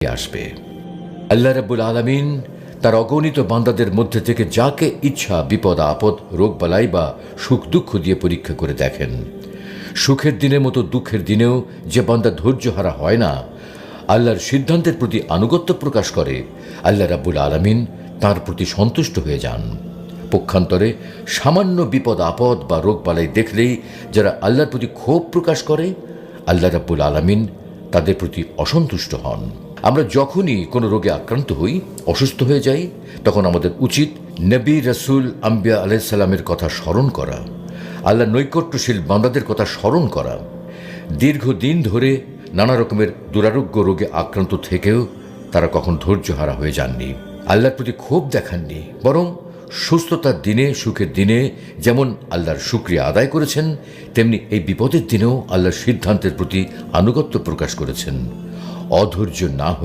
আসবে। আল্লাহ রাব্বুল আলামিন তার অগণিত বান্দাদের মধ্যে থেকে যাকে ইচ্ছা বিপদ আপদ রোগবালাই বা সুখ দুঃখ দিয়ে পরীক্ষা করে দেখেন। সুখের দিনের মতো দুঃখের দিনেও যে বান্দা ধৈর্যহারা হয় না, আল্লাহর সিদ্ধান্তের প্রতি আনুগত্য প্রকাশ করে, আল্লাহ রাব্বুল আলামিন তার প্রতি সন্তুষ্ট হয়ে যান। পক্ষান্তরে সামান্য বিপদ আপদ বা রোগবালাই দেখলেই যারা আল্লাহর প্রতি ক্ষোভ প্রকাশ করে, আল্লাহ রাব্বুল আলামিন তাদের প্রতি অসন্তুষ্ট হন। আমরা যখনই কোনো রোগে আক্রান্ত হই, অসুস্থ হয়ে যাই, তখন আমাদের উচিত নবী রাসূল আম্বিয়া আলাইহিস সালামের কথা স্মরণ করা, আল্লাহর নৈকট্যশীল বান্দাদের কথা স্মরণ করা। দীর্ঘদিন ধরে নানা রকমের দুরারোগ্য রোগে আক্রান্ত থেকেও তারা কখন ধৈর্যহারা হয়ে যাননি, আল্লাহর প্রতি ক্ষোভ দেখাননি, বরং সুস্থতার দিনে সুখের দিনে যেমন আল্লাহর শুকরিয়া আদায় করেছেন, তেমনি এই বিপদের দিনেও আল্লাহর সিদ্ধান্তের প্রতি আনুগত্য প্রকাশ করেছেন। অধৈর্য না হয়ে